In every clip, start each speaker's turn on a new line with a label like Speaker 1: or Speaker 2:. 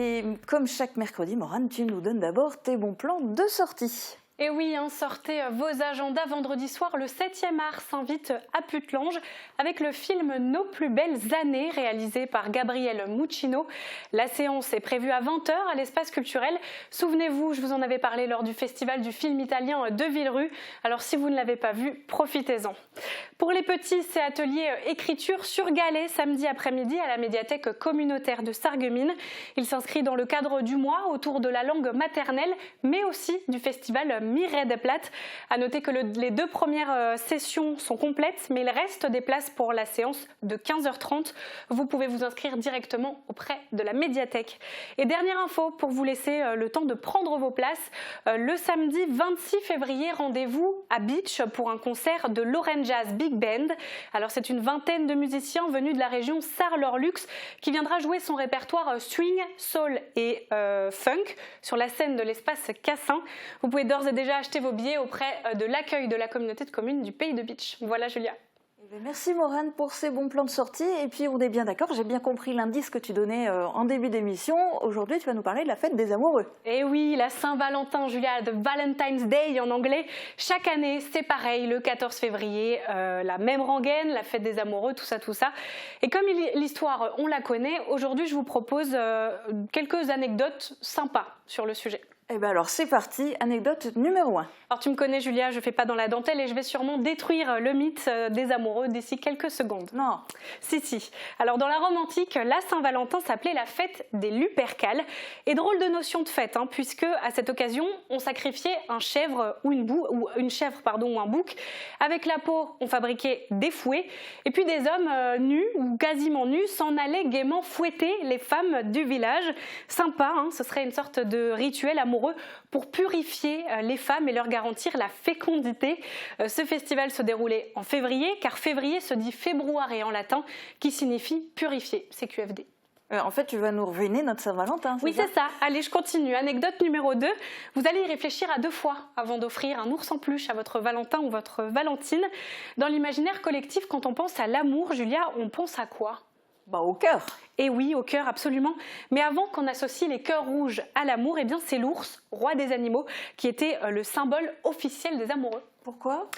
Speaker 1: Et comme chaque mercredi, Morane, tu nous donnes d'abord tes bons plans de sortie.
Speaker 2: Et oui, sortez vos agendas. Vendredi soir, le 7e art s'invite à Putelange avec le film Nos plus belles années, réalisé par Gabriel Muccino. La séance est prévue à 20 h à l'espace culturel. Souvenez-vous, je vous en avais parlé lors du festival du film italien de Villerue. Alors si vous ne l'avez pas vu, profitez-en. Pour les petits, c'est atelier écriture sur Galets samedi après-midi à la médiathèque communautaire de Sarreguemines. Il s'inscrit dans le cadre du mois autour de la langue maternelle, mais aussi du festival Mireille des Plates. À noter que les 2 premières sessions sont complètes, mais il reste des places pour la séance de 15 h 30. Vous pouvez vous inscrire directement auprès de la médiathèque. Et dernière info pour vous laisser le temps de prendre vos places. Le samedi 26 février, rendez-vous à Beach pour un concert de Lorraine Jazz Big Band. Alors c'est une vingtaine de musiciens venus de la région Sarre-Lorlux qui viendra jouer son répertoire swing, soul et funk sur la scène de l'espace Cassin. Vous pouvez d'ores et déjà acheter vos billets auprès de l'accueil de la communauté de communes du Pays de Beach. Voilà Julia.
Speaker 1: Merci Morane pour ces bons plans de sortie. Et puis on est bien d'accord, j'ai bien compris l'indice que tu donnais en début d'émission. Aujourd'hui, tu vas nous parler de la fête des amoureux.
Speaker 2: Et oui, la Saint-Valentin, Julia, the Valentine's Day en anglais. Chaque année, c'est pareil, le 14 février, la même rengaine, la fête des amoureux, tout ça, tout ça. Et comme l'histoire, on la connaît, aujourd'hui, je vous propose quelques anecdotes sympas sur le sujet.
Speaker 1: Eh bien alors c'est parti, anecdote numéro 1.
Speaker 2: Alors tu me connais Julia, je ne fais pas dans la dentelle et je vais sûrement détruire le mythe des amoureux d'ici quelques secondes.
Speaker 1: Non.
Speaker 2: Si. Alors dans la Rome antique, la Saint-Valentin s'appelait la fête des Lupercales. Et drôle de notion de fête, puisque à cette occasion, on sacrifiait un chèvre ou une chèvre ou un bouc. Avec la peau, on fabriquait des fouets. Et puis des hommes nus ou quasiment nus s'en allaient gaiement fouetter les femmes du village. Sympa, ce serait une sorte de rituel amoureux pour purifier les femmes et leur garantir la fécondité. Ce festival se déroulait en février, car février se dit februare en latin, qui signifie purifier, c'est QFD.
Speaker 1: En fait, tu vas nous ruiner notre Saint-Valentin.
Speaker 2: Oui, c'est ça. Allez, je continue. Anecdote numéro 2. Vous allez y réfléchir à 2 fois avant d'offrir un ours en peluche à votre Valentin ou votre Valentine. Dans l'imaginaire collectif, quand on pense à l'amour, Julia, on pense à quoi ?
Speaker 1: Au cœur.
Speaker 2: Et oui, au cœur, absolument. Mais avant qu'on associe les cœurs rouges à l'amour, c'est l'ours, roi des animaux, qui était le symbole officiel des amoureux.
Speaker 1: Pourquoi ?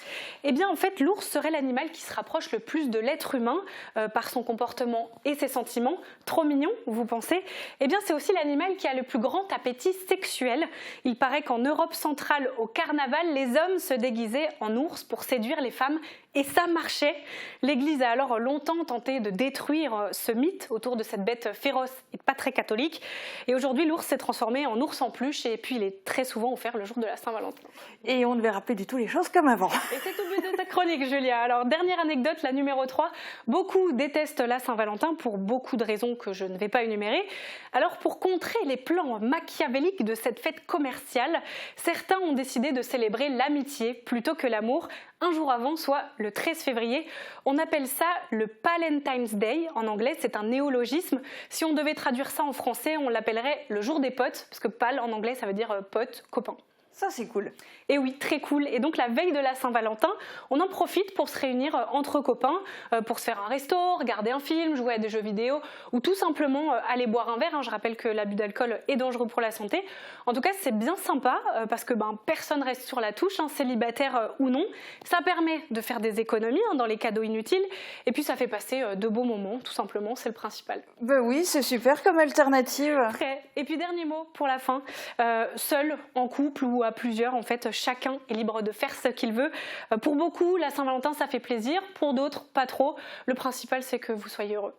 Speaker 2: En fait, l'ours serait l'animal qui se rapproche le plus de l'être humain par son comportement et ses sentiments. Trop mignon, vous pensez ? C'est aussi l'animal qui a le plus grand appétit sexuel. Il paraît qu'en Europe centrale, au carnaval, les hommes se déguisaient en ours pour séduire les femmes. Et ça marchait. L'Église a alors longtemps tenté de détruire ce mythe autour de cette bête féroce et pas très catholique. Et aujourd'hui, l'ours s'est transformé en ours en peluche et puis il est très souvent offert le jour de la Saint-Valentin.
Speaker 1: Et on ne verra plus du tout les choses comme avant.
Speaker 2: Et c'est tout le but de ta chronique, Julia. Alors, dernière anecdote, la numéro 3. Beaucoup détestent la Saint-Valentin pour beaucoup de raisons que je ne vais pas énumérer. Alors, pour contrer les plans machiavéliques de cette fête commerciale, certains ont décidé de célébrer l'amitié plutôt que l'amour un jour avant, soit le 13 février. On appelle ça le Palentine's Day. En anglais, c'est un néologisme. Si on devait traduire ça en français, on l'appellerait le jour des potes, parce que pal en anglais, ça veut dire pote, copain.
Speaker 1: Ça, c'est cool.
Speaker 2: Et oui, très cool. Et donc, la veille de la Saint-Valentin, on en profite pour se réunir entre copains, pour se faire un resto, regarder un film, jouer à des jeux vidéo ou tout simplement aller boire un verre. Je rappelle que l'abus d'alcool est dangereux pour la santé. En tout cas, c'est bien sympa parce que personne reste sur la touche, célibataire ou non. Ça permet de faire des économies dans les cadeaux inutiles et puis ça fait passer de beaux moments, tout simplement, c'est le principal.
Speaker 1: Oui, c'est super comme alternative.
Speaker 2: Très. Et puis, dernier mot pour la fin. Seul, en couple ou à plusieurs, en fait, chacun est libre de faire ce qu'il veut. Pour beaucoup, la Saint-Valentin, ça fait plaisir. Pour d'autres, pas trop. Le principal, c'est que vous soyez heureux.